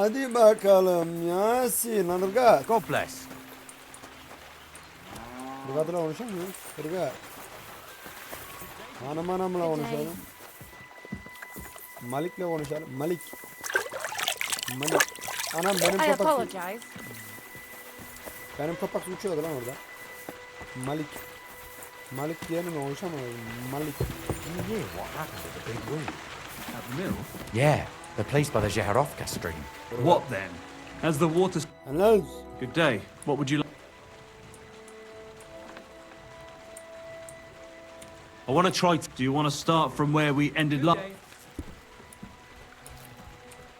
Hadi bakalım Yasin Anırga. God bless. Irgat'la konuşamıyoruz. Irgat. Hanımla konuşalım. Malik'le konuşalım. Malik. Anam benim I kapak. apologize. Benim kapak uçuyordu lan orada. Malik diyelim konuşamıyorum. Malik. Can you hear what happened at the big room? At the mill? Yeah, the place by the Zeherovka stream. What then? As the water... Anladın? Good day. What would you like? I want to try... Do you want to start from where we ended last?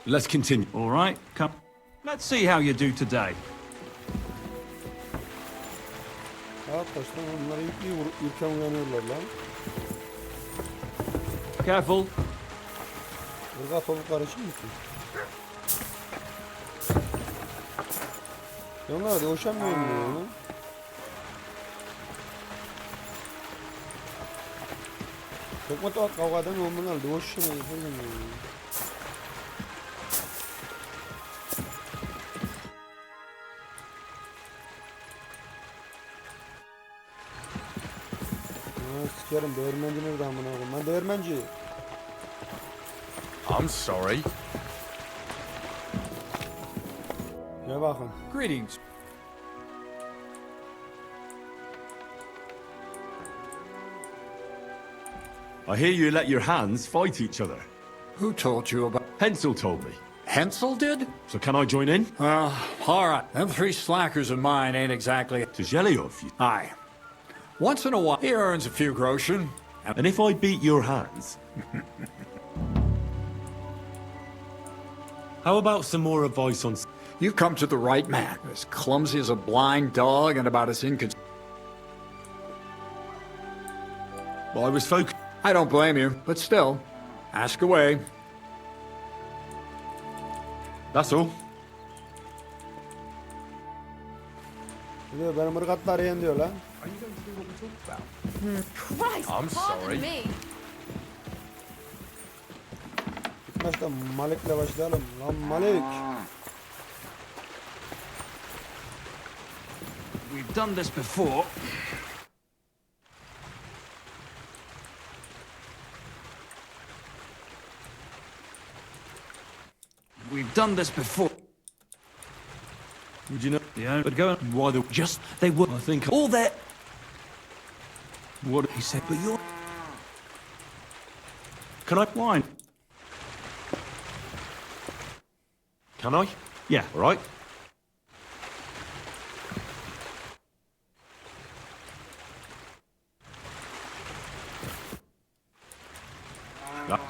Let's continue. All right, come. Let's see how you do today. Arkadaşlar onlar ülken uyanıyorlar lan. Careful. Irgat olup karışır mısın? Onlar da hoşlanmıyor mu ya? Çok mu tuhaf kavgadan olmalar da hoşlanmıyor. Sikerim değirmenci nerede amına koyayım? Ben değirmenci. I'm sorry. Gel bakın. Greetings. I hear you let your hands fight each other. Who told you about... Pencil told me. Hensel did? So can I join in? Well, all right. Them three slackers of mine ain't exactly... To Zhelyov, you... Aye. Once in a while, he earns a few groschen. And if I beat your hands? How about some more advice on... You've come to the right man. As clumsy as a blind dog and about as incons... Well, I was focused... I don't blame you, but still, ask away. That's all. Diyor benim ırgatlar yiyen diyor lan. Are you going to do what we talked about? Christ, I'm pardon sorry. me. Başta Malik'le başlayalım. Lan Malik. We've done this before. We've done this before. Would you know... Yeah, but go on. Why the... Just, they were... I think... All that... What... He said, but you're... Can I... Wine. Can I? Yeah. All right.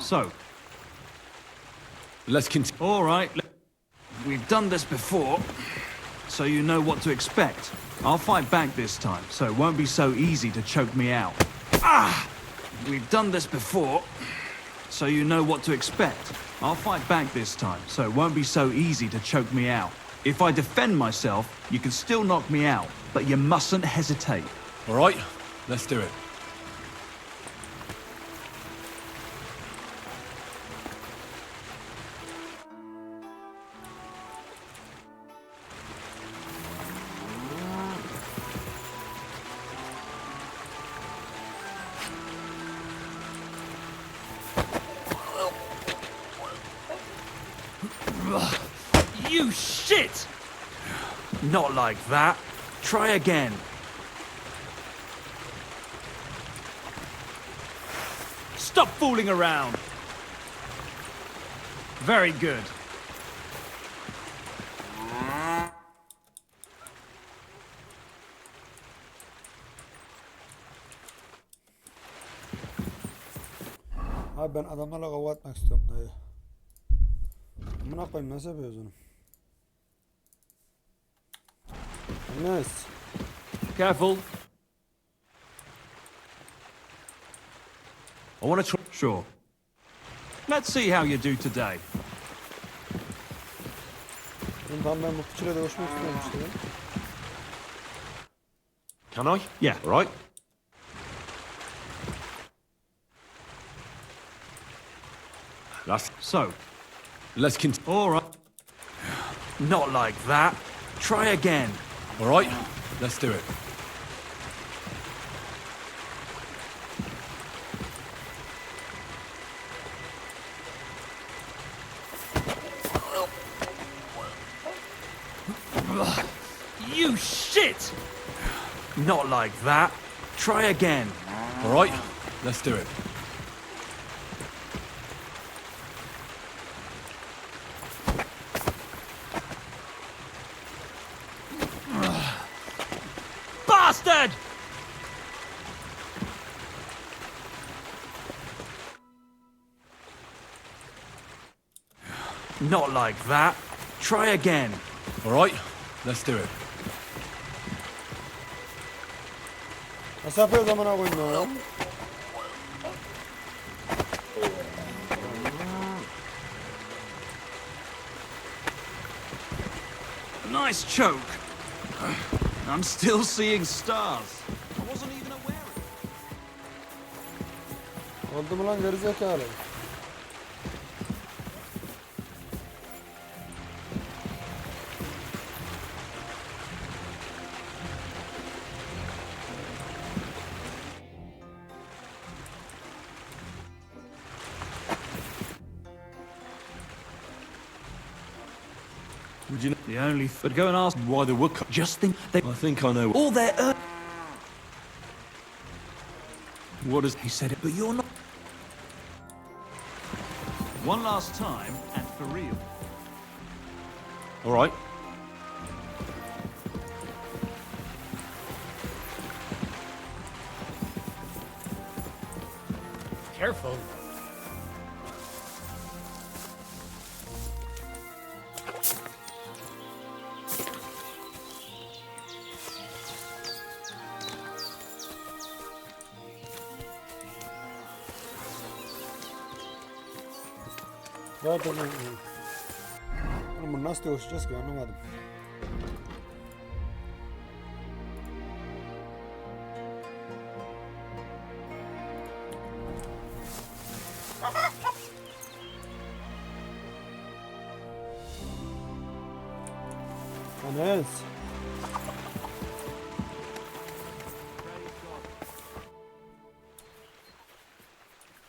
So, Let's continue. all right. We've done this before, so you know what to expect. I'll fight back this time, so it won't be so easy to choke me out. Ah! We've done this before, so you know what to expect. I'll fight back this time, so it won't be so easy to choke me out. If I defend myself, you can still knock me out, but you mustn't hesitate. All right. Let's do it. You shit! Not like that. Try again. Stop fooling around. Very good. Abi ben adamlarla kavga etmek istiyorum dayı. Amına koyayım nasıl yapıyoruz onu? Nice. Careful. I want to try... Sure. Let's see how you do today. Tam ben bu fıçıyla dövüşmek istiyorum işte ya. Can I? Yeah. All right. So, Let's continue. all right. Not like that. Try again. All right, let's do it. You shit! Not like that. Try again. All right, let's do it. Bastard! Not like that. Try again. All right, let's do it. Nasıl yapıyoruz amına koyayım ya? Nice choke. I'm still seeing stars. I wasn't even aware of it. Oldu mu lan gerizekalı? Would you know The only but go and ask. why the woodcut? Just think they I think I know. all their. What is? He said it, but you're not. One last time and for real. All right. Careful. Zaten bunu nasıl dövüşeceğiz ki anlamadım. Anes.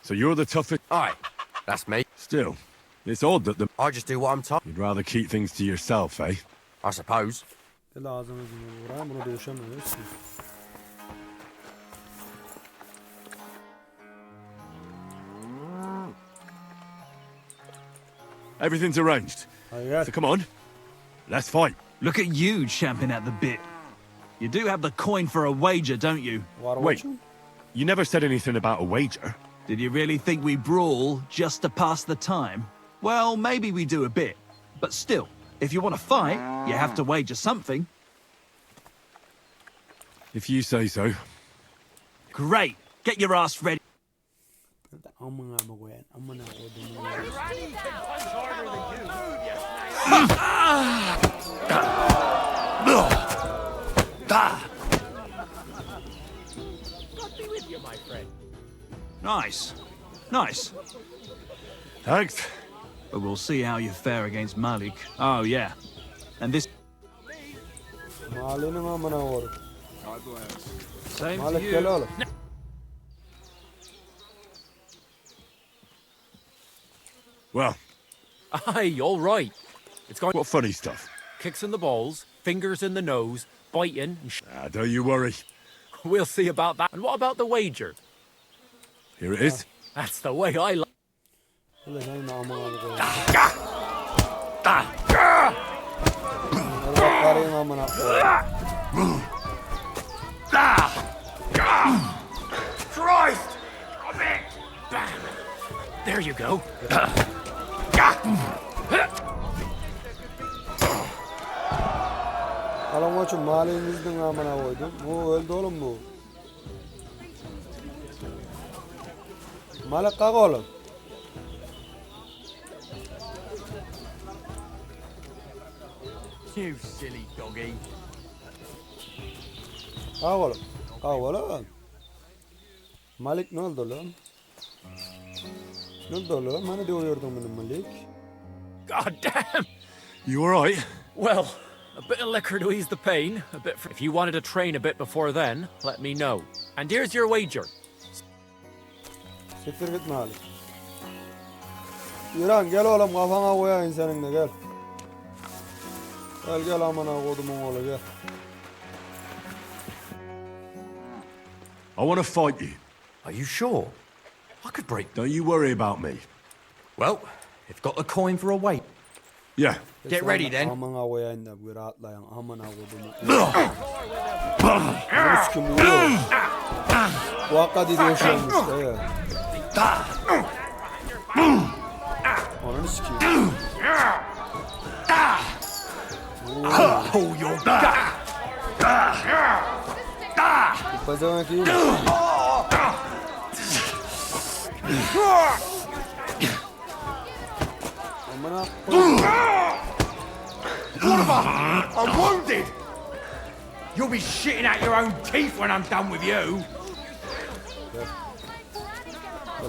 So you're the toughest. Aye, that's me. Still, it's odd that the. I just do what I'm told, You'd rather keep things to yourself, eh? I suppose. Deli ağzını yüzünü vurayım bunu dövüşemiyoruz ki. Everything's arranged. Hayır. So come on, let's fight. Look at you champing at the bit. You do have the coin for a wager, don't you? Wait. You never said anything about a wager. Did you really think we brawl just to pass the time? Well, maybe we do a bit. But still, if you want to fight, you have to wager something. If you say so. Great. Get your ass ready. Amına koyayım. Amına koydum. Nice. Nice. Thanks. But we'll see how you fare against Malik. Oh, yeah. And this... Mahallenin amına koyayım. Same to Malik gel you. oğlum. Well, Aye, all right. It's going what funny stuff. kicks in the balls, fingers in the nose, biting. And Don't you worry. we'll see about that. And what about the wager? Here it is. That's the way I like. Ulan yine amına koyayım. Allah karayım amına koyayım. Christ! Bam! There you go. Alın koçum mahallenizden amına koydum. Bu öldü oğlum bu. Malik kalk oğlum. You silly doggy. Kalk oğlum. Kalk oğlum. Malik ne oldu oğlum? Ne oldu oğlum? Hani dövüyordun benim Malik? God damn! You all right? Well, a bit of liquor to ease the pain, a bit. If you wanted to train a bit before then, let me know. And here's your wager. Siktir git Malik. İran gel oğlum kafana koyayım senin de gel. Gel gel amına kodumun oğlu gel. I want to fight you. Are you sure? I could break. Don't you worry about me. Well, if got a coin for a weight. Yeah. Get ready then. Amına koyayım da bir rahatlayın amına kodumun. Nasıl kim vuruyor? Bu hakikaten de yaşanmış da ya. Ananı sikeyim. Pull your back. Bacanak iyi mi? Amına I'm wounded. You'll be shitting out your own teeth when I'm done with you.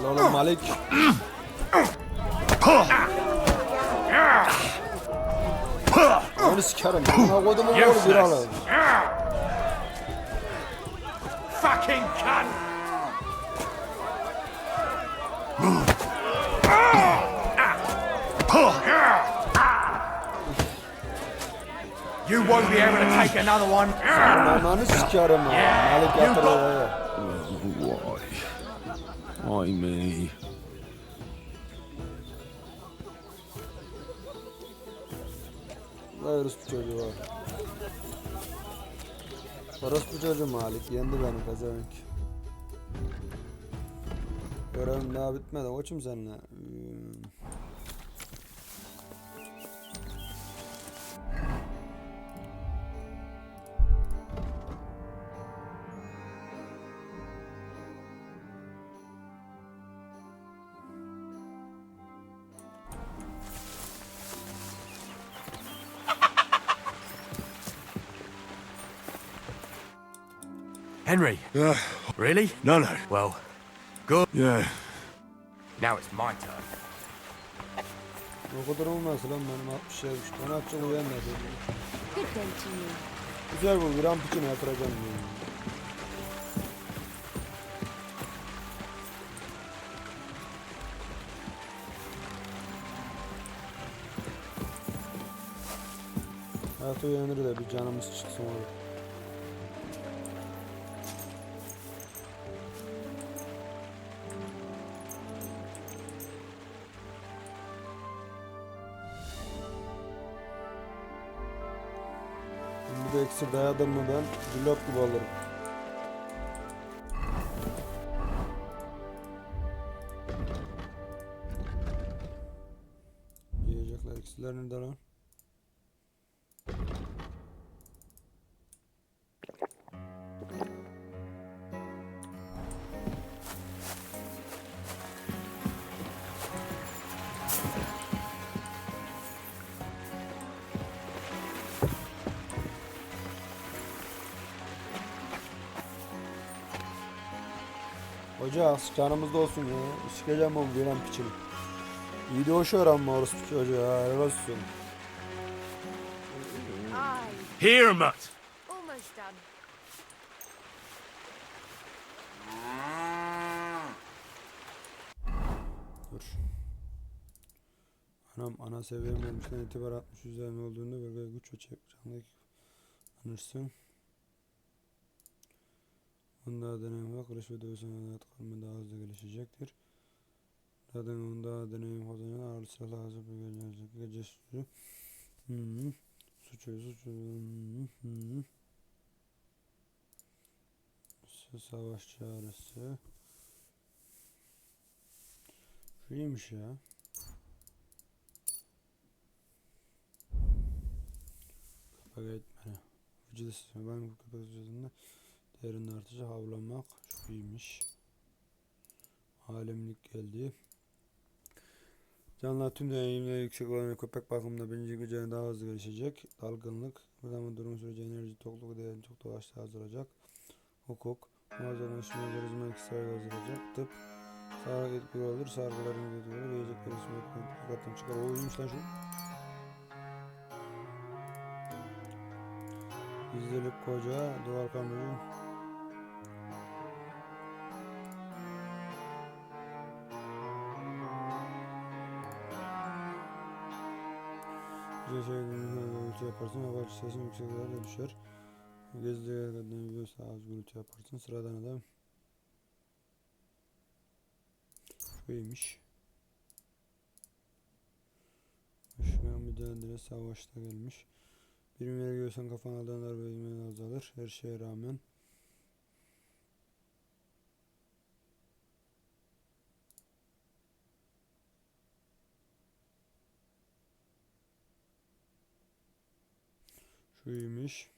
gel oğlum Malik. Ananı sikerim. Amına kodumun oğlu bir alın. Fucking cunt. You won't be able to take another one. Ananı sikerim ya. Malik yatırıyor ya. Why me? Orospu çocuğu var. Orospu çocuğu Malik yendi beni pezevenk. Görevim daha bitmedi koçum seninle. Henry. Really? No, no. Well, good. Yeah. Now it's my turn. O kadar olmaz lan benim 60 yazmış. Bana atacak uyan ne dedi. Good day to you. Güzel bu gram piçine yatıracağım diyor. Hayat uyanır da bir canımız çıksın orada. Bir de eksi dayadım mı ben blok gibi alırım. Yiyecekler eksiler nerede lan? Hoca canımızda olsun ya. Sikeceğim onu bir an piçini. İyi de hoş öğrenme orospu çocuğu ya. Helal olsun. Here, Mutt. Almost done. Dur. Anam ana seviyem olmuştan itibar 60 üzerine olduğunda böyle güç ve canlılık anırsın. Onda deneyim ve kırış ve dövüşün hayat kalma daha hızlı gelişecektir. Zaten onda deneyim kazanan ağırlı silahlı hazır bir gelecek. Gece sürü. Savaş çağrısı. Şuymuş ya. Kapak etmeni. Vücudu sistemi. Ben bu kapak üzerinde değerinin artışı havlamak. Şuymuş. Alemlik geldi. Canlılar tüm deneyimle yüksek olan köpek bakımında birinci gücüne daha hızlı gelişecek. Dalgınlık. Bu zaman durum sürece enerji tokluk değerini çok doğaçta hazırlayacak. Hukuk. Malzemeleşme turizme iktisayı hazırlayacak. Tıp. Sağlık etkili olur. Sargıların etkili olur. Yiyecek gelişme dikkatini çıkar. O iyiymiş lan şu. Gizlilik koca, duvar kamerası. Gürültü yaparsın, hava sesin yüksek da düşer. Gezdiği kadar biliyorsa az gürültü yaparsın. Sıradan adam. Buymuş. Şuna mücadele savaşta gelmiş. Birimleri görsen kafana alan darbe yemeğini azalır. Her şeye rağmen. Şuymuş.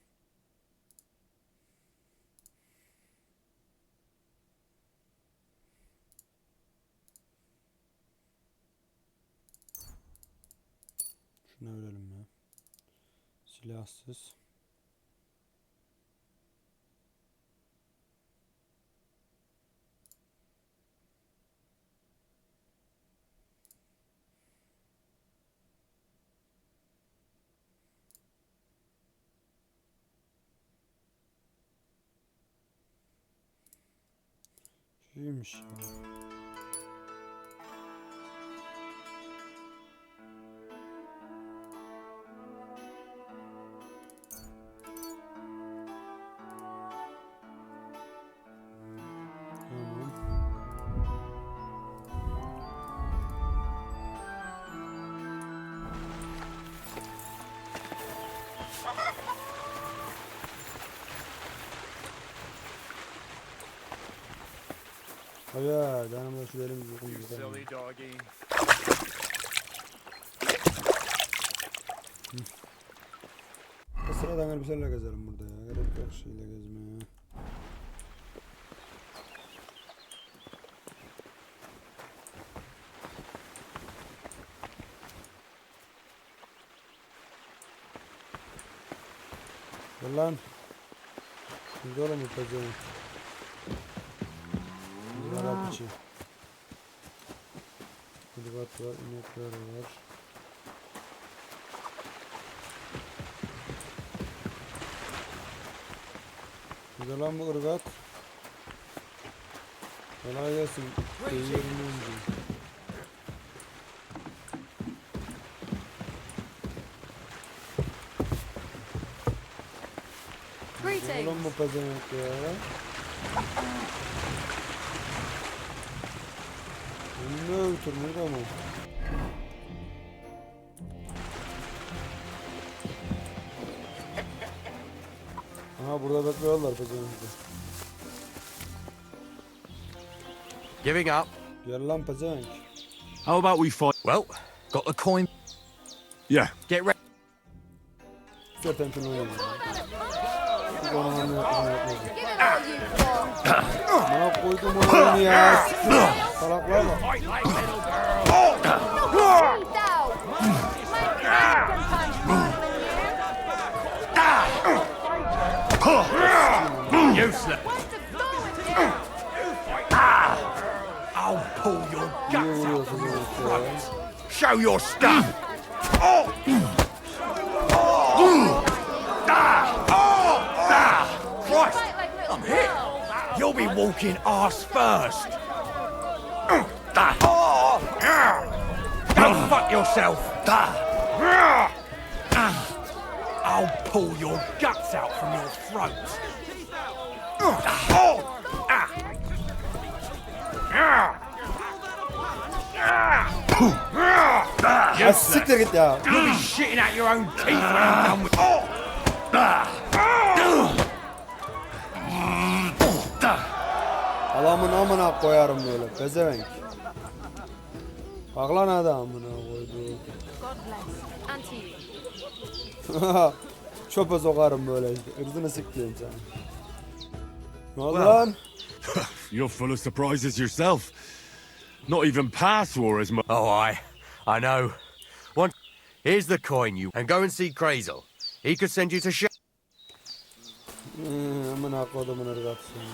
Şuna verelim ya. Silahsız. Şuymuş ya. Hayır, canımda şu elimizi yıkayım. Silly doggy. Sıradan elbiselerle gezelim burada ya. Gerek yok şeyle gezmeye. Gel lan. Şimdi oğlum bu pezevenk. Arap içi. Kulübat var, inekler var. Güzel lan bu ırgat. Kolay gelsin. Greetings. Oğlum bu pezevenk ya. Ne öldürmüyor ama. Aha burada bekliyorlar pezevenk'i. Giving up. Gel lan pezevenk. How about we fight? Well, got the coin. Yeah. Get ready. Zaten şunu oynayalım. Bu zamanı yapmayacağım. Give it all you've got. Bana koydum oyunu ya. Salaklar bak. Breathe out. My God, can punch Useless. What's the going there? I'll pull your Niye guts out vuruyorsun from your bu ya? throat. Show your stuff. Christ, Fight like little I'm hit. girls. You'll be walking arse first. Go fuck yourself. I'll pull your guts out from your throat. Ya siktir git ya. You'll be shitting out your own teeth when I'm done with Alamın amına koyarım böyle pezevenk. Bak lan adamına koydu. God bless. And to you. Çöpe sokarım böyle işte. Irzını siktiğim sen. Ne oldu lan? You're full of surprises yourself. Not even past war as much. Oh, I know. Here's the coin, you, and go and see Crazel. He could send you to Amına kodumun ırgatı seni.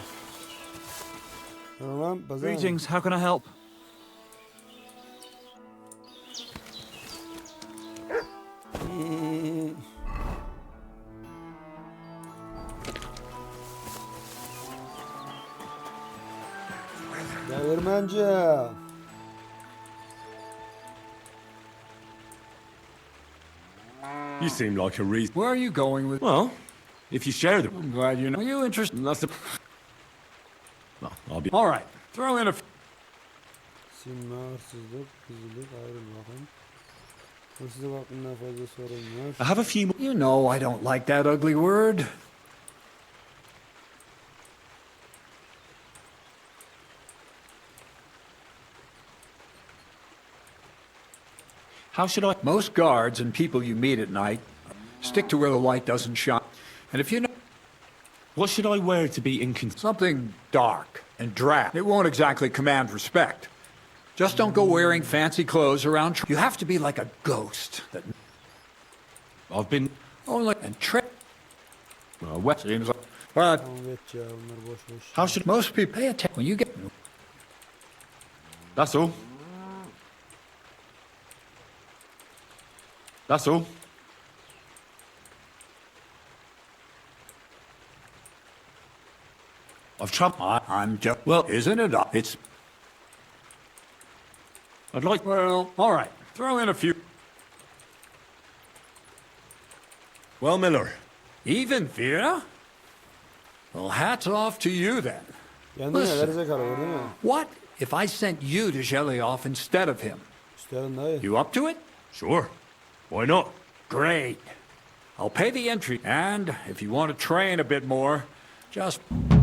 Tamam pezevenk. Greetings, how can I help? Değirmenci. You seem like a reason. Where are you going with? Well, if you share them, I'm glad you know. Are you interested? that's the. Well, I'll be. All right. Throw in a. Silme, hırsızlık, gizlilik, ayrıl bakın. Hırsızlık hakkında fazla sorun var. I have a few more. You know I don't like that ugly word. How should I? Most guards and people you meet at night stick to where the light doesn't shine. And if you know What should I wear to be inconsistent? something dark and drab, it won't exactly command respect. Just don't go wearing fancy clothes around. You have to be like a ghost that I've been. only and Well, seems like. But Tamam geç ya bunlar boş boş. how should? most people pay attention when you get. That's all. That's all. I've traveled. I'm just well, isn't it? It's I'd like. well, all right. Throw in a few. Well, Miller. Even Vera? Well, hats off to you then. Kendine Listen. gerizekalı gördün mü? What if I sent you to Shelly-off instead of him? İsterim dayı. You up to it? Sure. Why not? Great. I'll pay the entry, and if you want to train a bit more, just Aman.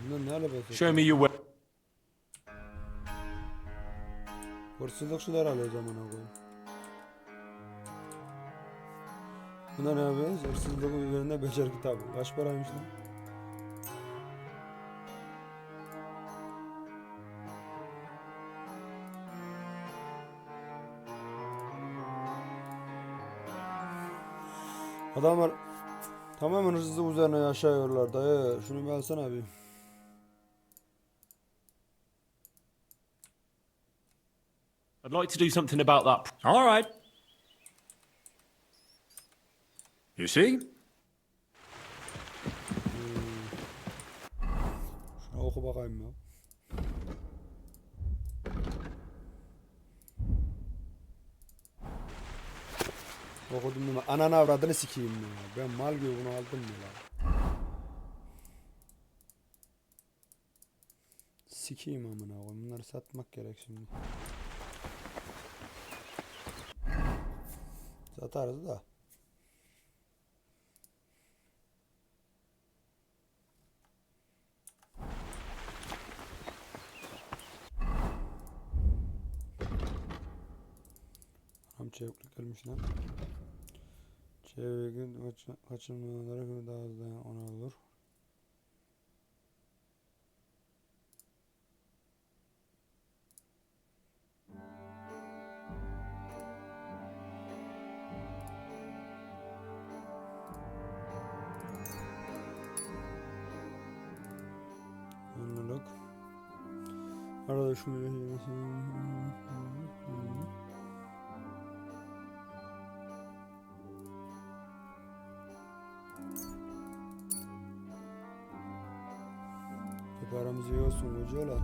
Bunlar ne alakası? Show me your way. Hırsızlıkçılar alıyor zamana koyayım. Buna ne yapıyoruz? Hırsızlığın üzerinde beceri kitabı. Kaç paraymış lan? Adamlar tamamen hırsızlık üzerine yaşıyorlar dayı. Şunu bir alsana abi. I'd like to do something about that. all right. You see? Şunu oku bakayım ya. Okudum değil mi? Ananı avradını sikeyim ya. Ben mal gibi bunu aldım ya lan. Sikeyim amına koyayım. Bunları satmak gerek şimdi. Satarız da. Tam çeviklik gelmiş lan. Çeviklik kaçınmaları daha hızlı ona olur. Anladık. Arada şu paramız iyi olsun koca lan.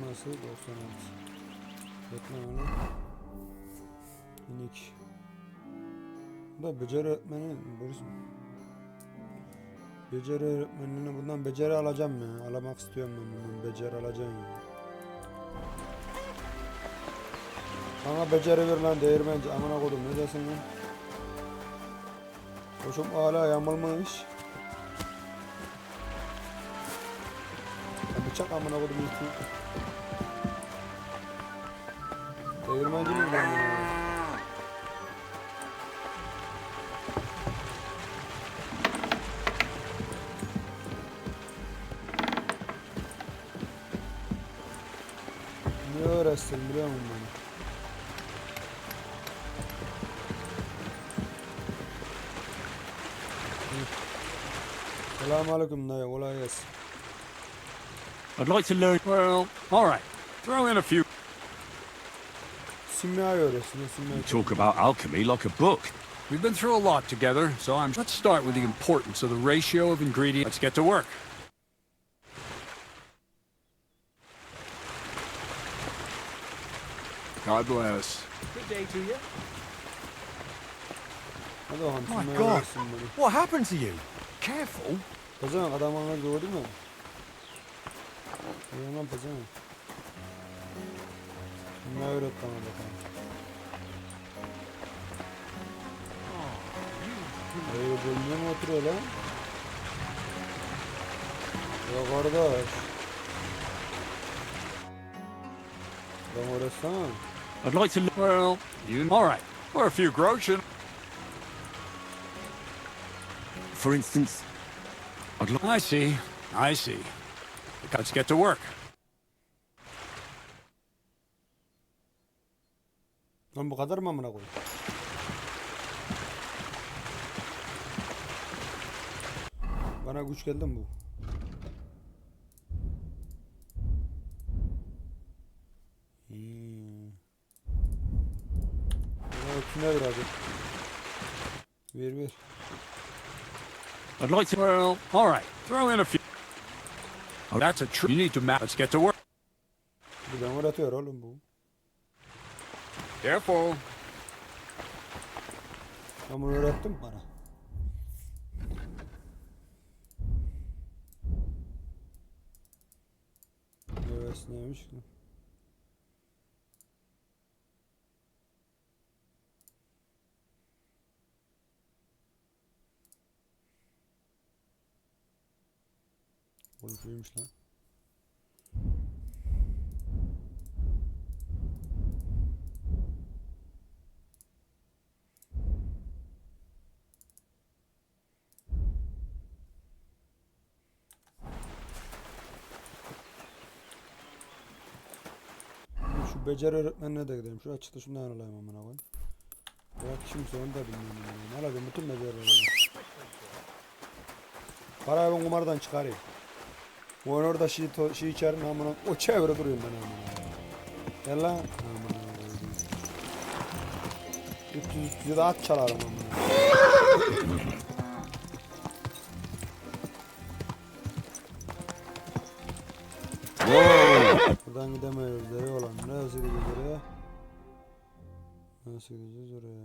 Nasıl 96 Beklemeli Minik. Bu da beceri öğretmeni Boris. Beceri öğretmenine bundan beceri alacağım ya. Alamak istiyorum ben bundan beceri alacağım ya. Bana beceri ver lan değirmenci amına kodum ne dersin lan? Koşum hala yamulmuş. Ya bıçak amına koydum ilk. Değirmenci miyim ben ya? Niye öğretsin biliyor musun beni? Selamünaleyküm dayı, kolay gelsin. I'd like to learn. Well, all right. Throw in a few. Simyayı öğretsin, simyayı. Talk about alchemy like a book. We've been through a lot together, so let's start with the importance of the ratio of ingredients. Let's get to work. God bless. Good day to you. Hadi bakalım My simyayı God. öğretsin beni. What happened to you? Careful. Pezevenk adam anlar gördün mü? Lan pezevenk. Simyayı öğret bana bakalım. Bölümde mi oturuyor lan? Ya kardeş. Ben öğretsene. I'd like to. Well, all right. Or a few groschen. For instance, I'd like. I see. I see. Let's get to work. Lan bu kadar mı amına koyayım? Bana güç geldi mi bu? Buna ver abi. Ver. I'd like to. Well, all right. Throw in a few. Oh, that's a tree. You need to map. Let's get to work. Bu bana öğretiyor oğlum bu. Careful. Ben bunu öğrettim bana. Evet neymiş ki? Oğlum şuymuş lan. Şu beceri öğretmenine de gidelim. Şu açıkta şundan alayım amına koyayım. Bırak kimse onu da bilmiyorum. Alacağım bütün becerileri. Parayı ben kumardan çıkarayım. Bu orada şey içerim amına. O çevre duruyorum ben amına. Gel lan. Amına. 300 de at çalarım amına. Buradan gidemiyoruz deri olan. Nasıl gideceğiz oraya? Nasıl gideceğiz oraya?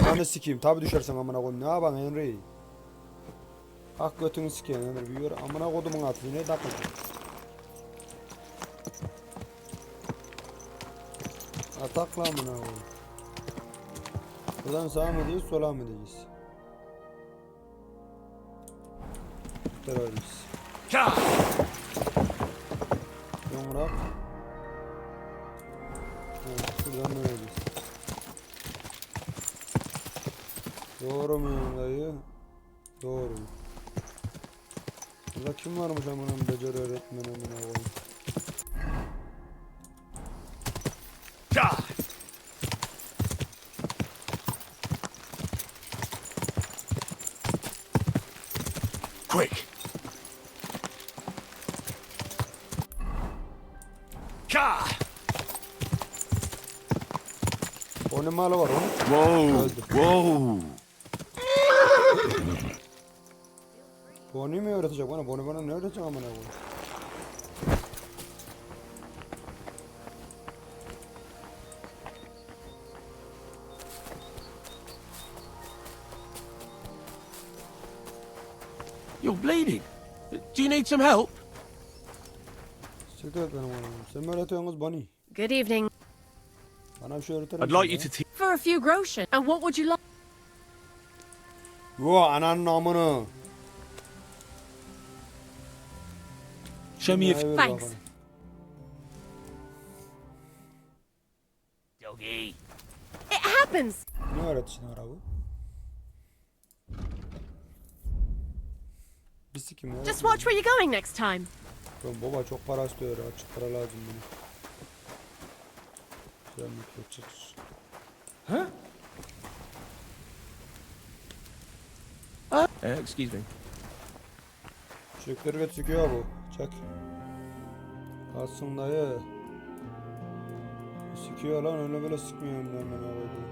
Ananı sikeyim. Tabi düşersen amına koyayım. Ne yapan Henry? Hak götünü sikeyim Henry. Bir yürü. Amına kodumun atı. Ne takıldı? Atakla amına koyayım. Buradan sağa mı gideceğiz, sola mı gideceğiz? Terörist. Yumrak. Evet, şuradan döneceğiz. Doğru mu dayı? Doğru. Burada kim varmış amanın beceri öğretmeni amına koyayım? Quick. Onun malı var onun. Whoa! Öldü. Whoa! Bonnie mi öğretecek bana? Bonnie bana ne öğretecek amına koyayım? You're bleeding. Do you need some help? Siktir et benim oğlum. Sen mi öğretiyorsunuz Bonnie? Good evening. Bana bir şey öğretir I'd misin like you ya? to teach. For for a few groschen. And what would you like? Yo ananın amını. Show me if... Ver Thanks. bakalım. It happens. Ne öğretişin var abi? Bisi kim ya? Just watch where you're going next time. Oğlum baba çok para istiyor ya. Açık para lazım bana. Güzel mikroçips. Excuse me. Çocukları götürüyor bu. Çek. Kalsın dayı. Sıkıyor lan öyle böyle sıkmıyor hem de hemen havada.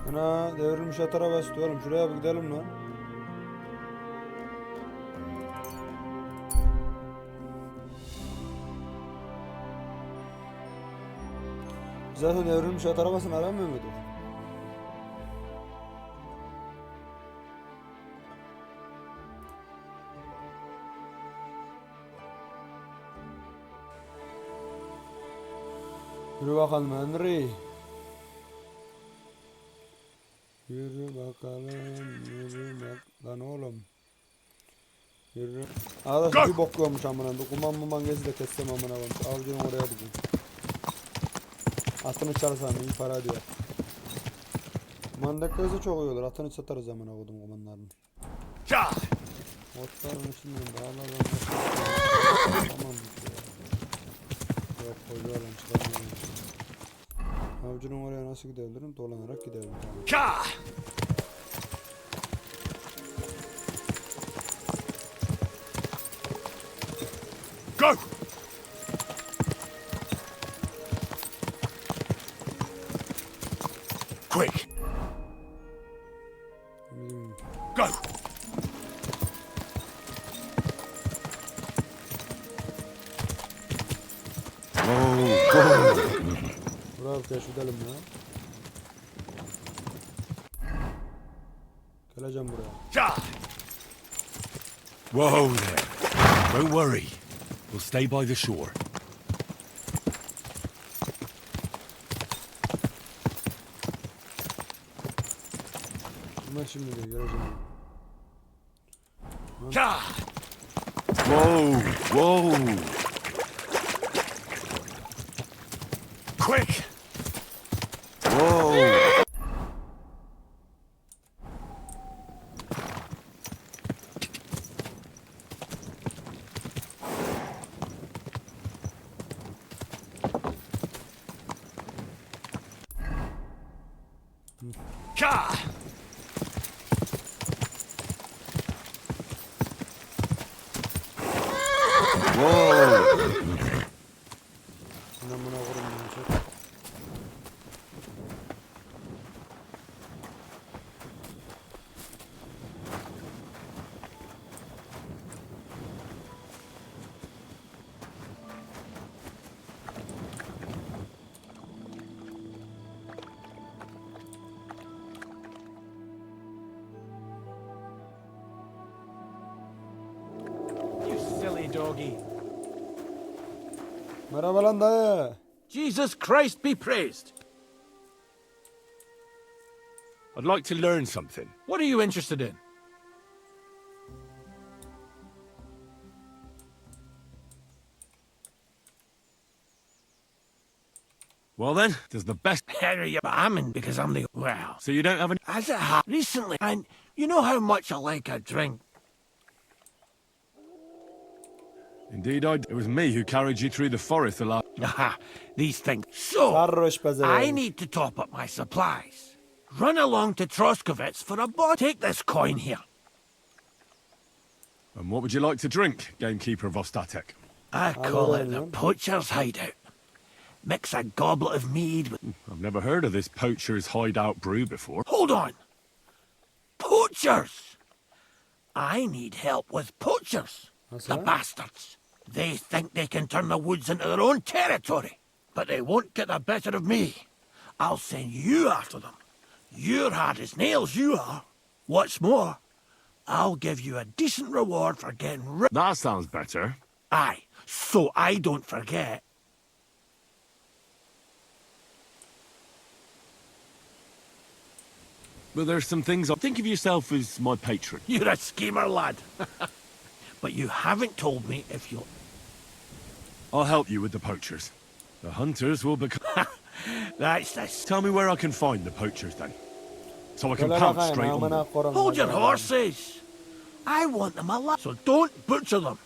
Ana devrilmiş at arabası oğlum şuraya bir gidelim lan. Zaten devrilmiş at arabasını aramıyor muyduk? Yürü bakalım Henry. Yürü bakalım, yürü bak lan oğlum. Yürü. Arkadaş bir bok görmüş amına. Kuman gezi de kessem amına koyayım. Avcının oraya gideceğim. Atını çalsam iyi para diyor. Kuman kızı çok iyi olur. Atını satarız amına koydum kumanlarını. Otların içinden dağlardan tamam bitti ya. Yok koyuyorlar çıkarmıyorum. Avcının oraya nasıl gidebilirim? Dolanarak gidebilirim. Go! Quick! Go! Bravo keşf edelim ya. Geleceğim buraya. Whoa there. Don't worry. We'll stay by the shore. Ama şimdi de geleceğim. Whoa, whoa. Quick! Whoa. Amına koyayım ya çok. You silly doggy. Merhaba lan dayı. Jesus Christ be praised. I'd like to learn something. What are you interested in? Well then, does the best... I'm in because I'm the... Well, So you don't have any... as it happened recently, and you know how much I like a drink. Indeed It was me who carried you through the forest the last... Aha, these things. So, Sarhoş pezevenk. I need to top up my supplies. Run along to Troskovitz for a bot. Take this coin here. And what would you like to drink, gamekeeper of Ostatek? I call it Hello, the man. poacher's hideout. Mix a goblet of mead with... I've never heard of this poacher's hideout brew before. Hold on! Poachers! I need help with poachers. What's The that? bastards. They think they can turn the woods into their own territory, but they won't get the better of me. I'll send you after them. You're hard as nails, you are. What's more, I'll give you a decent reward for getting rid... That sounds better. Aye, so I don't forget. But there's some things. Think of yourself as my patron. You're a schemer, lad. But you haven't told me if you'll... I'll help you with the poachers. The hunters will become... That's this. Tell me where I can find the poachers then. So I can Böyle pounce bakayım, straight on amına them. korum. Hold your horses. I want them alive, so don't butcher them.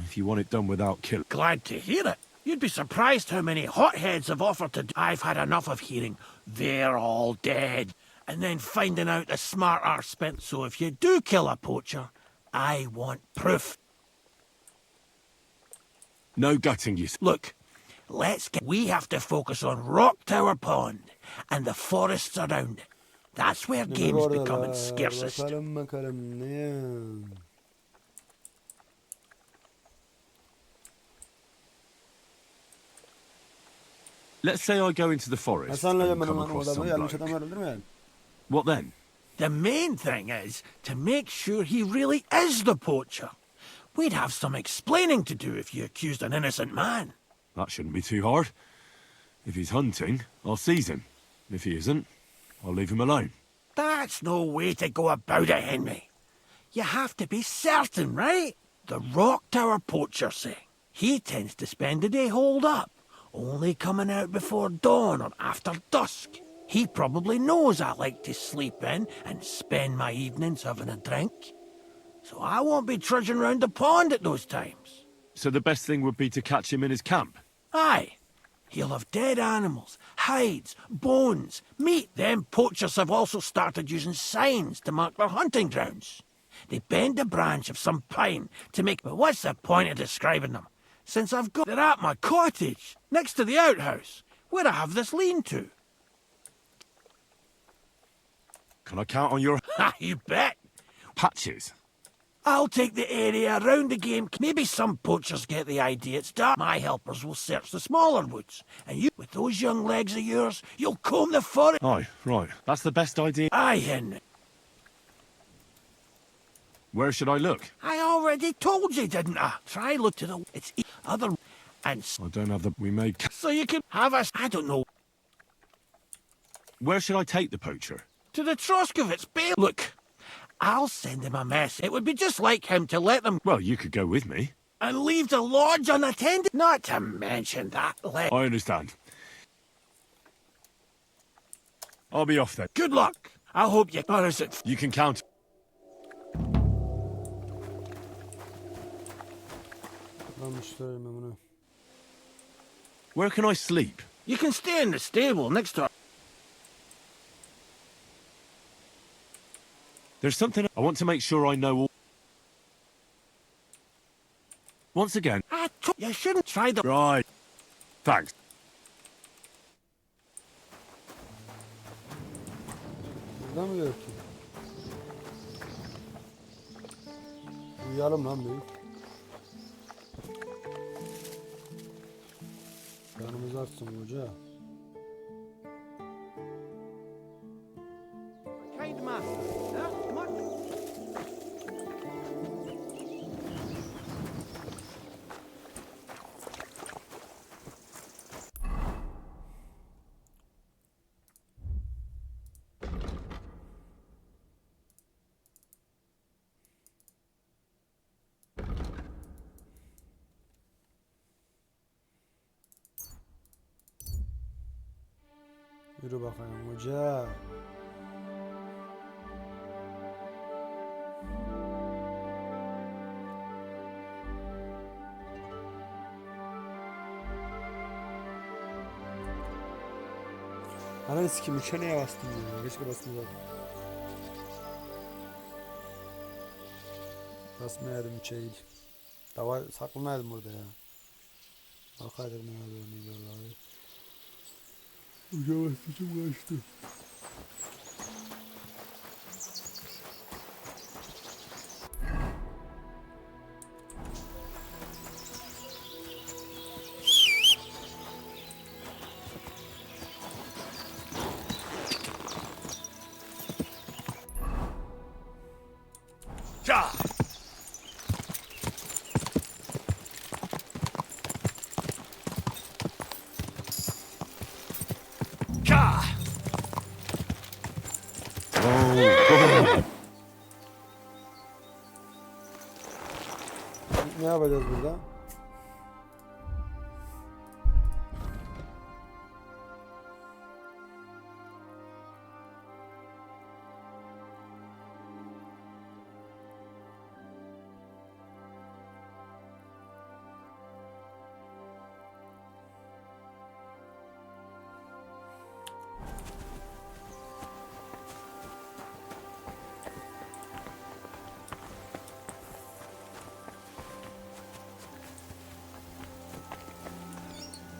If you want it done without killing. Glad to hear it. You'd be surprised how many hotheads have offered to do. I've had enough of hearing, they're all dead, and then finding out the smart are spent. So if you do kill a poacher, I want proof. No gutting, you. Look, we have to focus on Rock Tower Pond and the forests around it. That's where game's becoming scarcest. Bakalım ne? Let's say I go into the forest Hasan'la and benim come across some adamı yanlış bloke. adamlar öldürmeyelim. What then? The main thing is to make sure he really is the poacher. We'd have some explaining to do if you accused an innocent man. That shouldn't be too hard. If he's hunting, I'll seize him. If he isn't, I'll leave him alone. That's no way to go about it, Henry. You have to be certain, right? The Rock Tower poacher, say. He tends to spend the day holed up, only coming out before dawn or after dusk. He probably knows I like to sleep in and spend my evenings having a drink. So I won't be trudging round the pond at those times. So the best thing would be to catch him in his camp. Aye. He'll have dead animals, hides, bones, meat. Them poachers have also started using signs to mark their hunting grounds. They bend a branch of some pine to make... But what's the point of describing them? Since I've got... They're at my cottage, next to the outhouse, where I have this lean-to. Can I count on your Ha, you bet. patches? I'll take the area around the game. Maybe some poachers get the idea it's dark. My helpers will search the smaller woods. And you, with those young legs of yours, you'll comb the forest. Aye, right. That's the best idea. Aye, Henry. Where should I look? I already told you, didn't I? Try look to the... It's other... And I don't have the... We made... so you can have us... I don't know. Where should I take the poacher? To the Troskovitz Bay. Look, I'll send him a message. It would be just like him to let them... Well, you could go with me. And leave the lodge unattended. Not to mention that. I understand. I'll be off then. Good luck. I hope you... Or is it... You can count. Anlamışlar ben bunu. Where can I sleep? You can stay in the stable next to... There's something... I want to make sure I know all... Once again... You shouldn't try the... Right. Thanks. Burada mı yok ki? Uyuyalım lan büyük. Canımız artsın hoca. Kind master. Huh? Much... Yürü bakayım hoca. Ananı sikeyim, üçe neye bastım ya? Keşke basmayaydım. Basmayaydım üçe değil. Dava saklanaydım orada ya. Bakaydım ne yapıyor ne diyorlar. Uca bastım kaçtı. Ka! Ka! Ne yapacağız burada?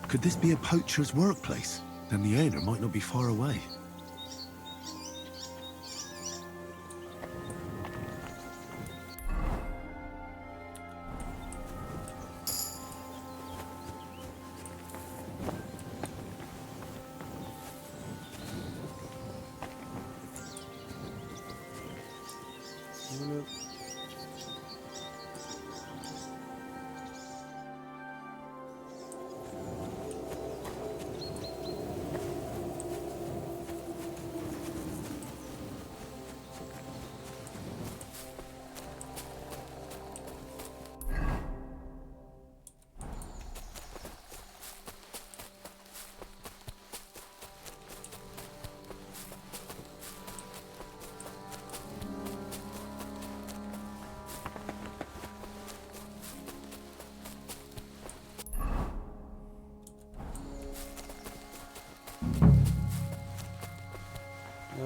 Could this be a poacher's workplace? Then the owner might not be far away. Bunu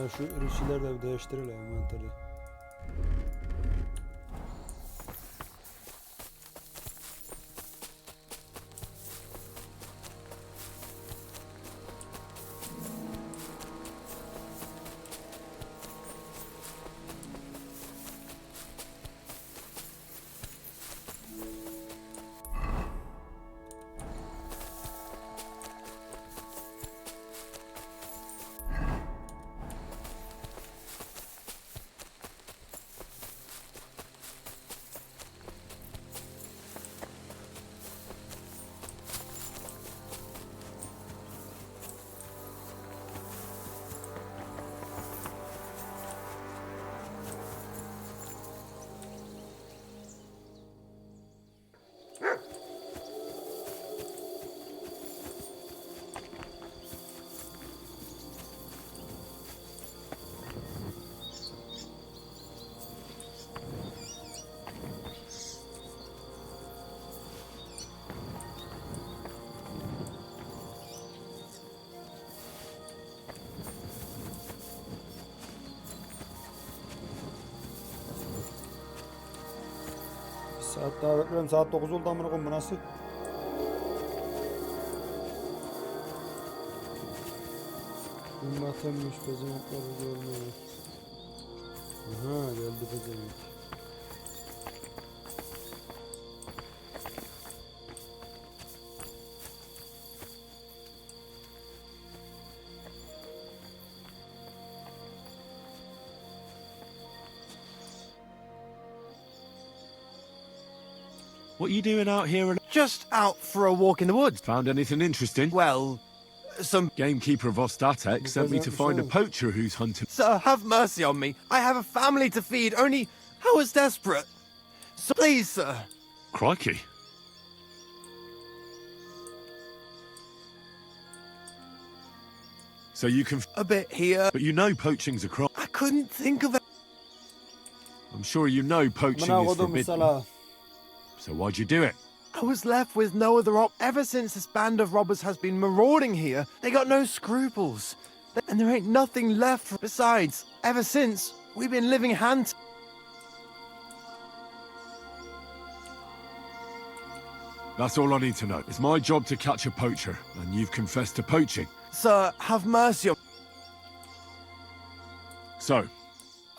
ya şu ürünçileri de bir değiştirelim envanteri. Saat daha bekliyorum. Saat 9 oldu amına koyayım, bu nasıl? Ümmetemmiş bezemekleri görmüyor. Aha geldi bezemek. What are you doing out here? Just out for a walk in the woods. Found anything interesting? Well, some... Gamekeeper of Ostatek sent me to find a poacher who's hunting. Sir, have mercy on me. I have a family to feed, only I was desperate. So please, sir. Crikey. So you can... A bit here. But you know poaching's a crime. I couldn't think of it. I'm sure you know poaching Amına is koydum forbidden. sala. So why'd you do it? I was left with no other ever since this band of robbers has been marauding here. They got no scruples. And there ain't nothing left. Besides, ever since, we've been living hand... That's all I need to know. It's my job to catch a poacher, and you've confessed to poaching. Sir, have mercy on... So,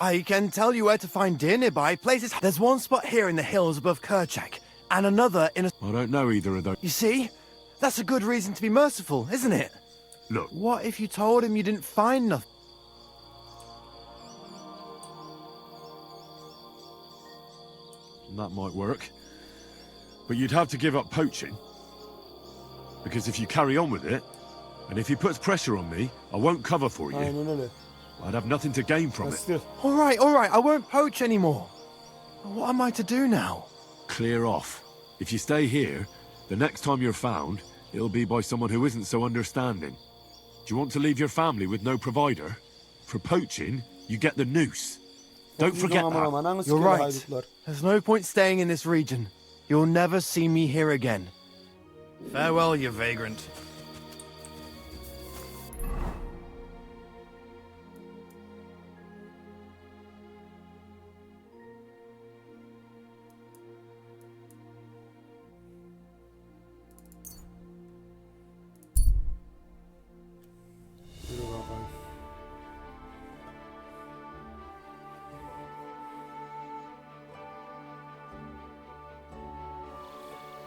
I can tell you where to find deer nearby places. There's one spot here in the hills above Kerchak, and another in a... I don't know either of those. You see? That's a good reason to be merciful, isn't it? Look, What if you told him you didn't find nothing? and that might work. But you'd have to give up poaching. Because if you carry on with it, and if he puts pressure on me, I won't cover for you. Aynen öyle. I'd have nothing to gain from it. Siktir. All right, I won't poach anymore. What am I to do now? Clear off. If you stay here, the next time you're found, it'll be by someone who isn't so understanding. Do you want to leave your family with no provider? For poaching, you get the noose. Don't forget Aman that. aman, ananı You're sikiyorlar right. haydutlar. There's no point staying in this region. You'll never see me here again. Farewell, you vagrant. Yürü bakalım.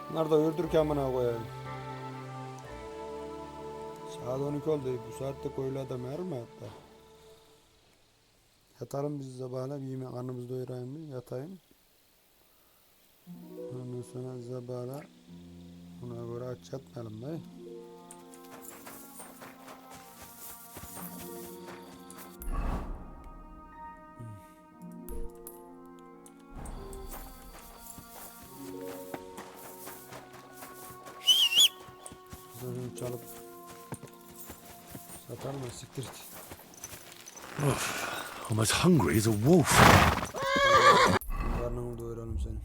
Bunlar da öldürken amına koyayım. Saat 12 oldu. Bu saatte koyulu adam yer mi hatta? Yatalım biz sabahına bir yemek karnımızı doyurayım bir yatayım. Ondan sonra sabahına buna göre aç yatmayalım dayı. Zırhını çalıp satalım da siktir et. I'm as hungry as a wolf. Karnını doyuralım seni.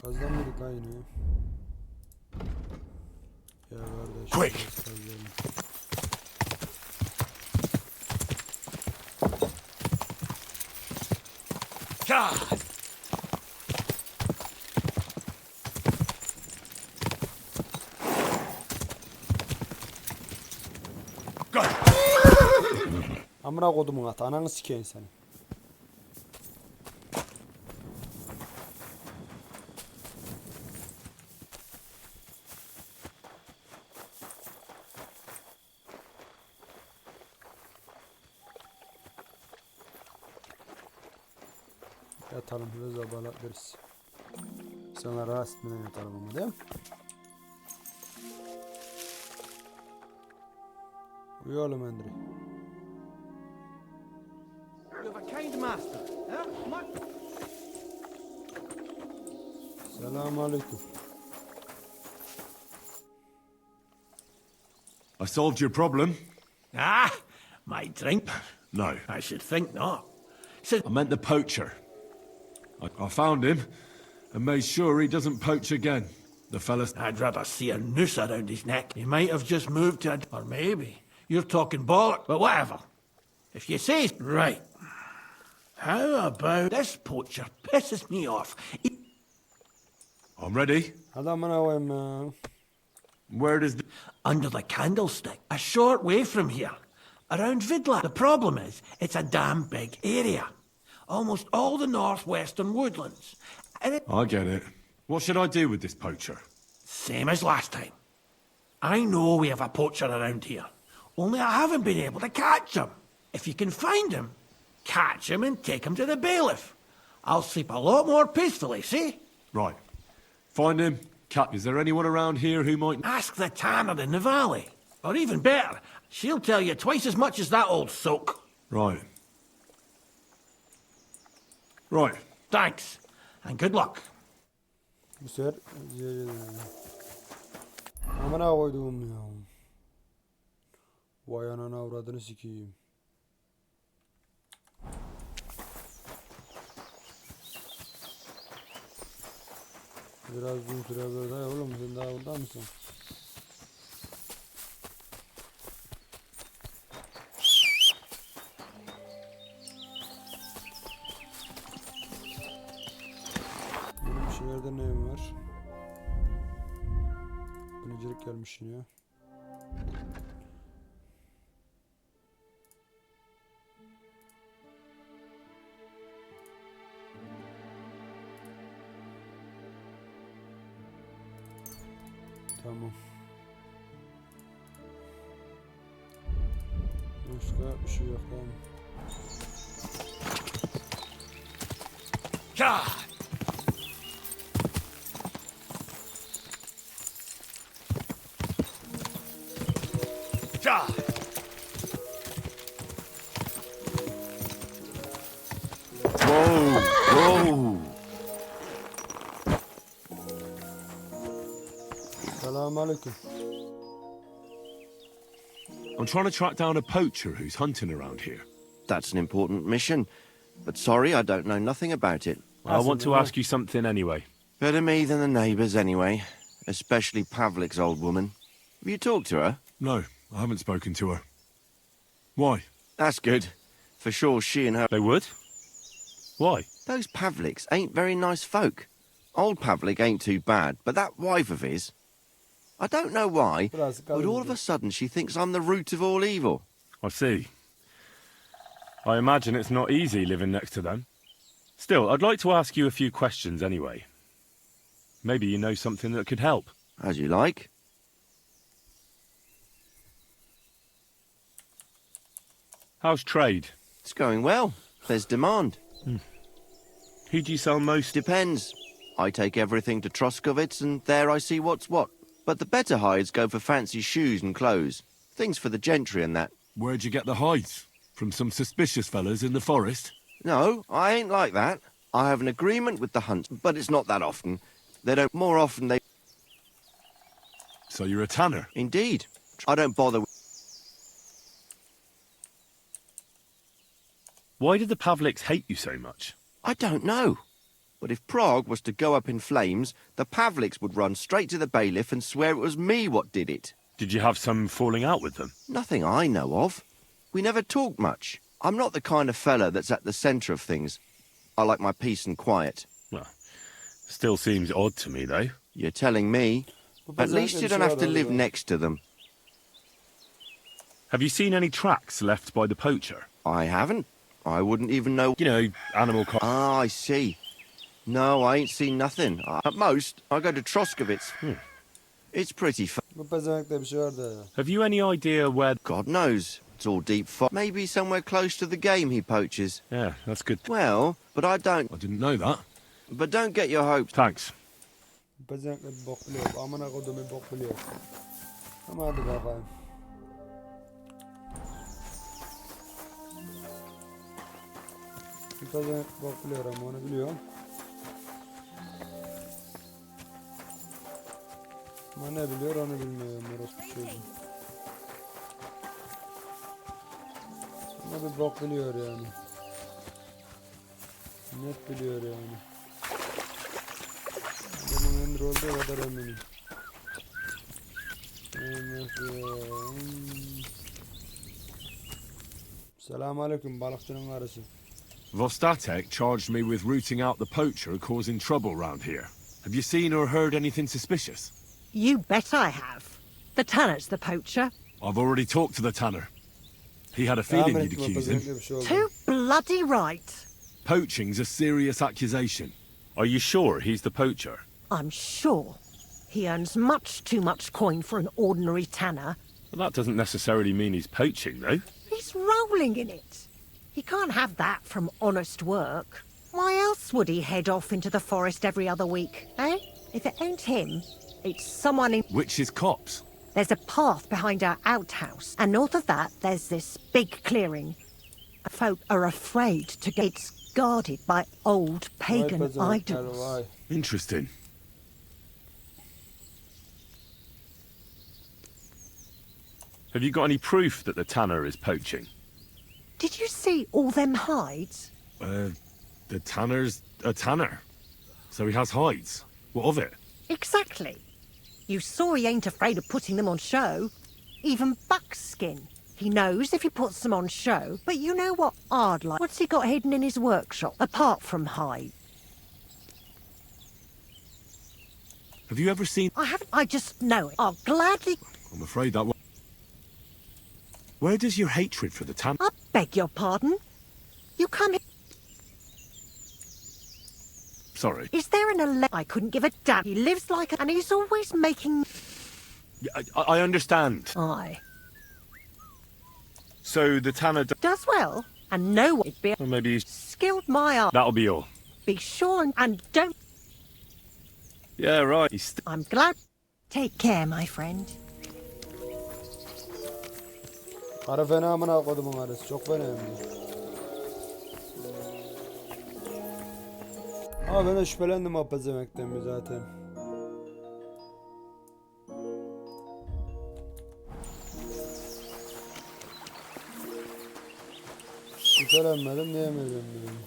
Fazla mıydık lan yine? Ya kardeş. Quick! biraz fazlaymış. God! Good. Amına kodumun atı, ananı sikeyim seni. Yatalım biraz da balıklarız. Sana rahatsız etmeden yatalım ama değil mi? Uyu oğlum Andrew. You have a kind master. Selamun aleyküm. I solved your problem. Ah, my drink? No, I should think not. So, I meant the poacher. I found him and made sure he doesn't poach again. The fella's... I'd rather see a noose around his neck. He might have just moved to it, or maybe you're talking bollock, but whatever. If you say right, how about this poacher pisses me off? I'm ready. Hadi amına koyayım ya. Where does the... Under the candlestick, a short way from here, around Vidla. The problem is, it's a damn big area. Almost all the northwestern woodlands. And it... I get it. What should I do with this poacher? Same as last time. I know we have a poacher around here, only I haven't been able to catch him. If you can find him, catch him and take him to the bailiff. I'll sleep a lot more peacefully, see? Right. Find him. Cap, is there anyone around here who might... Ask the tanner in the valley. Or even better, she'll tell you twice as much as that old soak. Right. Right. Thanks, and good luck. Bu sefer... Amına koyduğum ya. Vay anana avradını sikeyim. Biraz uzun süre böyle oğlum sen daha burada mısın? Benim bir şeylerde neyim var? Binicilik gelmiş yine. Tamam. Başka bir şey yok tamam. God! God! Whoa! Whoa! Selamünaleyküm. I'm trying to track down a poacher who's hunting around here. That's an important mission. But sorry, I don't know nothing about it. I want to ask you something anyway. Better me than the neighbours anyway. Especially Pavlik's old woman. Have you talked to her? No, I haven't spoken to her. Why? That's good. For sure she and her... They would? Why? Those Pavliks ain't very nice folk. Old Pavlik ain't too bad, but that wife of his... I don't know why, but all of a sudden she thinks I'm the root of all evil. I see. I imagine it's not easy living next to them. Still, I'd like to ask you a few questions anyway. Maybe you know something that could help. As you like. How's trade? It's going well. There's demand. Who do you sell most? Depends. I take everything to Troskovitz and there I see what's what. But the better hides go for fancy shoes and clothes. Things for the gentry and that. Where'd you get the hides? From some suspicious fellas in the forest? No, I ain't like that. I have an agreement with the hunt, but it's not that often. They don't... More often they... So you're a tanner? Indeed. I don't bother... Why did the Pavliks hate you so much? I don't know. But if Prague was to go up in flames, the Pavliks would run straight to the bailiff and swear it was me what did it. Did you have some falling out with them? Nothing I know of. We never talked much. I'm not the kind of fella that's at the centre of things. I like my peace and quiet. Well, still seems odd to me, though. You're telling me. At least you don't have to live next to them. Have you seen any tracks left by the poacher? I haven't. I wouldn't even know... You know, animal... Ah, I see. No, I ain't seen nothing. At most, I go to Troskovitz. It's pretty fun. Have you any idea where... God knows. It's all deep fog. Maybe somewhere close to the game he poaches. Yeah, that's good. Well, but I don't... I didn't know that. But don't get your hopes... Thanks. Bok biliyorum onu biliyorum. Ama ne biliyor onu bilmiyorum orası bir şey. Ama bir bok biliyor yani. Net biliyor yani. Benim emir olduğu kadar eminim. Selamünaleyküm balıkçının karısı. Vostatek charged me with rooting out the poacher causing trouble round here. Have you seen or heard anything suspicious? You bet I have. The tanner's the poacher. I've already talked to the tanner. He had a feeling you'd accuse him. Too bloody right. Poaching's a serious accusation. Are you sure he's the poacher? I'm sure. He earns much too much coin for an ordinary tanner. Well, that doesn't necessarily mean he's poaching, though. He's rolling in it. He can't have that from honest work. Why else would he head off into the forest every other week, eh? If it ain't him, it's someone in... Which is cops? There's a path behind our outhouse, and north of that, there's this big clearing. Folk are afraid to go. It's guarded by old pagan idols. Interesting. Have you got any proof that the tanner is poaching? Did you see all them hides? The tanner's a tanner. So he has hides. What of it? Exactly. You saw he ain't afraid of putting them on show. Even buckskin. He knows if he puts them on show, but you know what I'd like? What's he got hidden in his workshop, apart from hide? Have you ever seen... I haven't, I just know it. I'll gladly... I'm afraid that one... Where does your hatred for the tanner... I beg your pardon? You come here... Sorry. Is there an I couldn't give a damn. He lives like a... And he's always making... I understand. Aye. So the tanner Does well, and no one be well, maybe he's... skilled my art. That'll be all. Be sure and don't. Yeah, right. I'm glad. Take care, my friend. Karı fena amına kodumun karısı. Çok fena hem de. Ama ben de şüphelendim o pezemekten bir zaten. Şüphelenmedim diyemedim diyorum.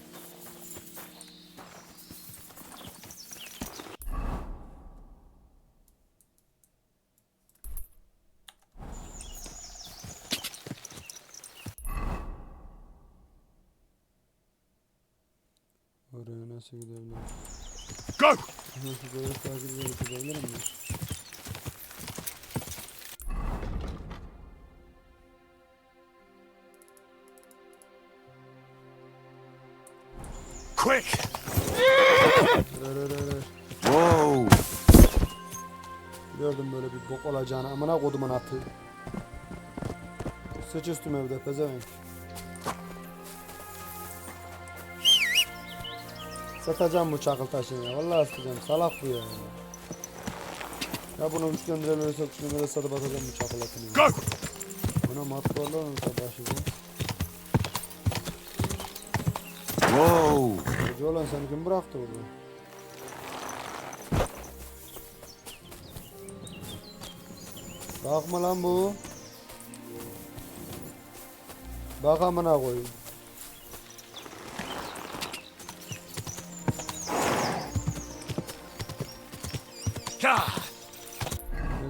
Oraya nasıl gidebilirim? Go! Nasıl böyle takip edebilirim mi? Quick! Whoa! Gördüm böyle bir bok olacağını. Amına kodumun atı. Sıç üstüme evde pezevenk. Satacağım bu çakıl taşını ya. Vallahi satacağım. Salak bu ya. Ya bunu 3 gönderelere 3 gönderelere satıp atacağım bu çakıl atını. Go! Buna matbuarlar mı başlayacağım? Whoa! Hoca olan seni kim bıraktı orada? Bakma lan bu. Bak amına koyayım.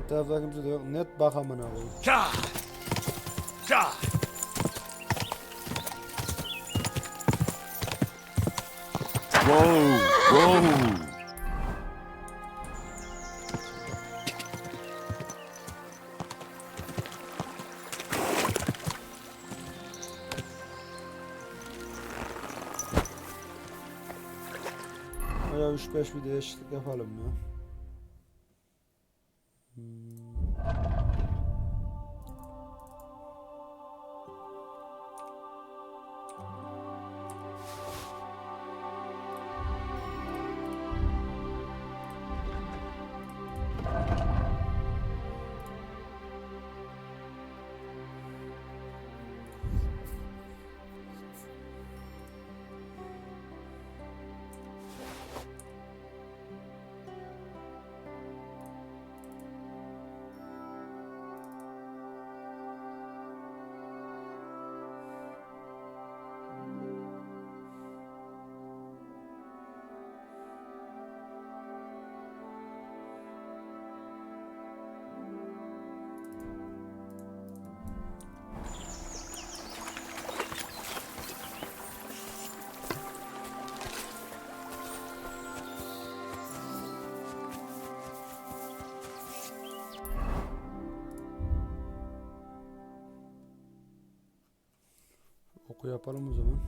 Etrafta kimse de yok. Net bak amına koyayım. Whoa! Whoa! Ya 3-5 bir değişiklik yapalım ya. Oku yapalım o zaman.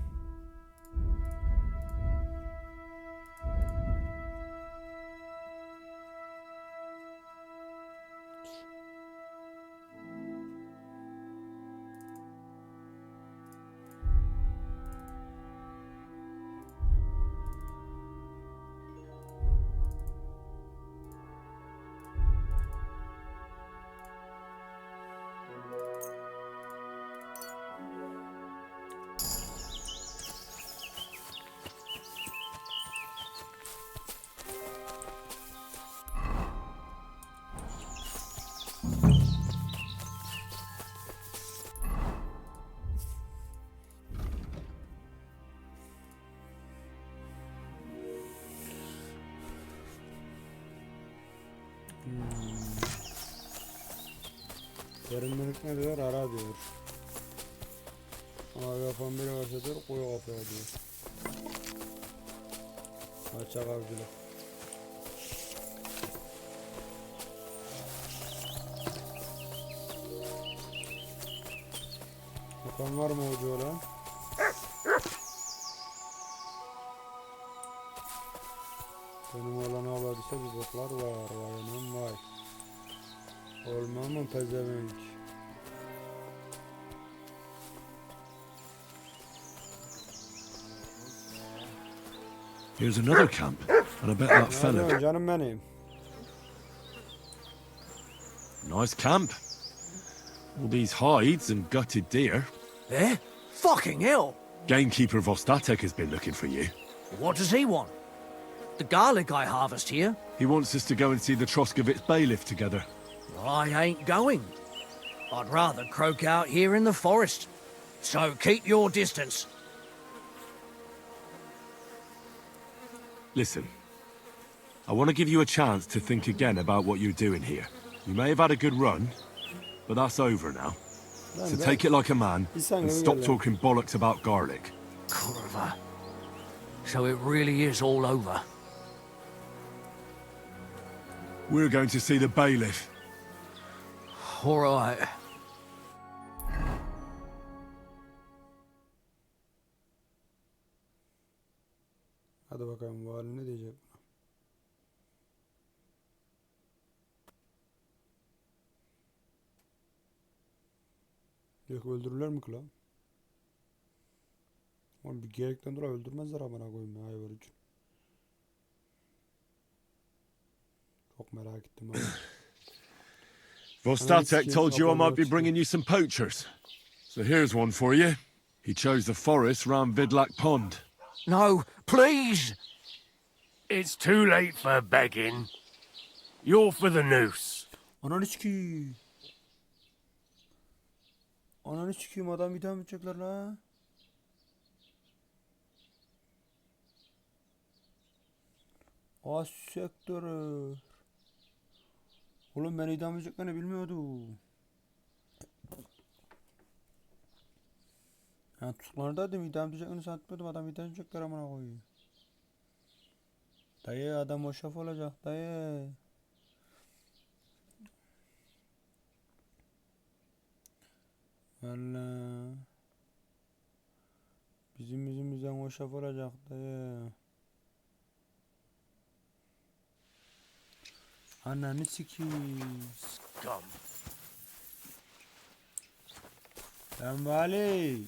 Derinlik ne diyor? Ara diyor. Ama yapan biri varsa diyor, koyu kafaya diyor. Kaçak avcılık. Yapan var mı hoca olan? Benim oğlan avladıysa bir boklar var. Vay anam vay. Olmam mı pezevenk? Here's another camp, and I bet that fella... Canım benim. Nice camp. All these hides and gutted deer. Eh? Fucking hell! Gamekeeper Vostatek has been looking for you. What does he want? The garlic I harvest here? He wants us to go and see the Troskovitz bailiff together. I ain't going. I'd rather croak out here in the forest. So keep your distance. Listen, I want to give you a chance to think again about what you're doing here. You may have had a good run, but that's over now. So take it like a man and stop talking bollocks about garlic. Kurva. So it really is all over. We're going to see the bailiff. All right. Hadi bakalım bu hali ne diyecek? Yok öldürürler mi ki lan? Oğlum bir gerekten dolayı öldürmezler amına koyayım ya hayvan için. Çok merak ettim abi. Vostatek told you I might be bringing you some poachers. So here's one for you. He chose the forest round Vidlak Pond. No, please! It's too late for begging. You're for the noose. Ananı sikiyim. Ananı sikiyim adam bir daha mı çekler la? Az sektörü. Oğlum ben idam edeceklerini bilmiyordum. Yani tutuklanırdaydım idam edeceklerini sanmıyordum adam idam edecekler amına koyayım. Dayı adam o şaf olacak dayı. Valla. Bizim yüzümüzden o şaf olacak dayı. Ananı sikiyim. Scum. Ben vali.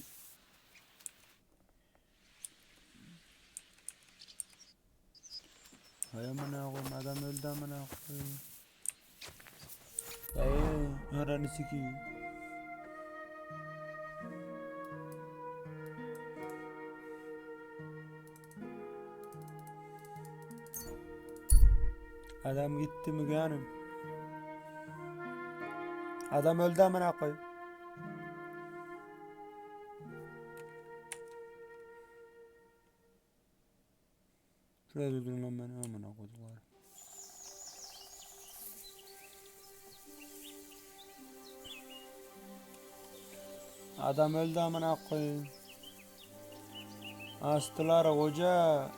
Hay amına koyayım adam öldü amına koyayım. Dayı ananı sikiyim. Adam gitti mi canım? Adam öldü amına koyayım. Şuraya durdurun lan beni amına koydular. Adam öldü amına koyayım. Astılar koca.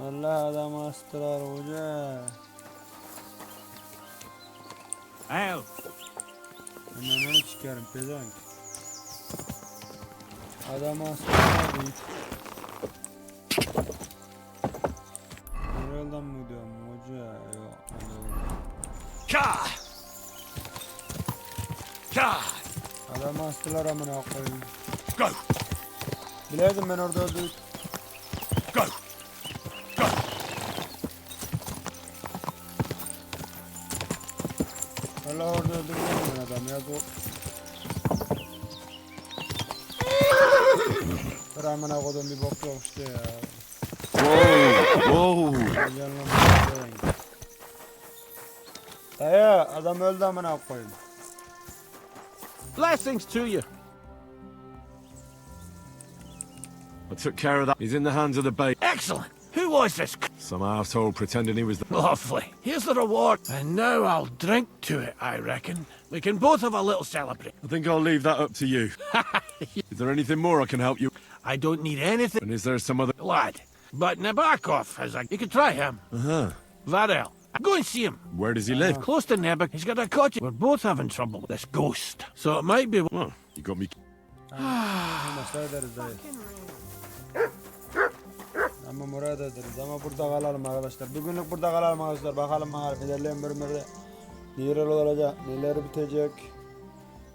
Allah adamı astılar hoca. Help! Ananı çıkarım pezevenk. Adamı astılar değil. Nereden mı diyorum hoca? Yok. Ka! Ka! Adamı astılar amına koyayım. Go! Bilirdim ben orada öldüm. Go! Allah orada öldürmüyorum ben adam ya bu. Ramına kodum bir bok yok işte ya. Whoa! Dayı adam öldü amına koyayım. Blessings to you. I took care of that. He's in the hands of the bailiff. Excellent. Who was this? Some arsehole pretending he was the... Lovely. Here's the reward. And now I'll drink to it, I reckon. We can both have a little celebrate. I think I'll leave that up to you. Is there anything more I can help you? I don't need anything. And is there some other... Lad. But Nabokov, you can try him. Uh-huh. Varel. Go and see him. Where does he live? Close to Nebok. He's got a cottage. We're both having trouble with this ghost. So it might be... Oh, you got me... Ama murad ederiz ama burada kalalım arkadaşlar. Bugünlük burada kalalım arkadaşlar. Bakalım ilerleyen bölümlerde Neler olacak, neler bitecek.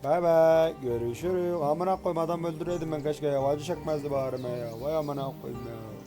Bay bay, görüşürüz. Amına koyayım, adam öldüreydim ben, keşke ya. Acı çekmezdi bağrıma ya. Vay amına koyayım ya.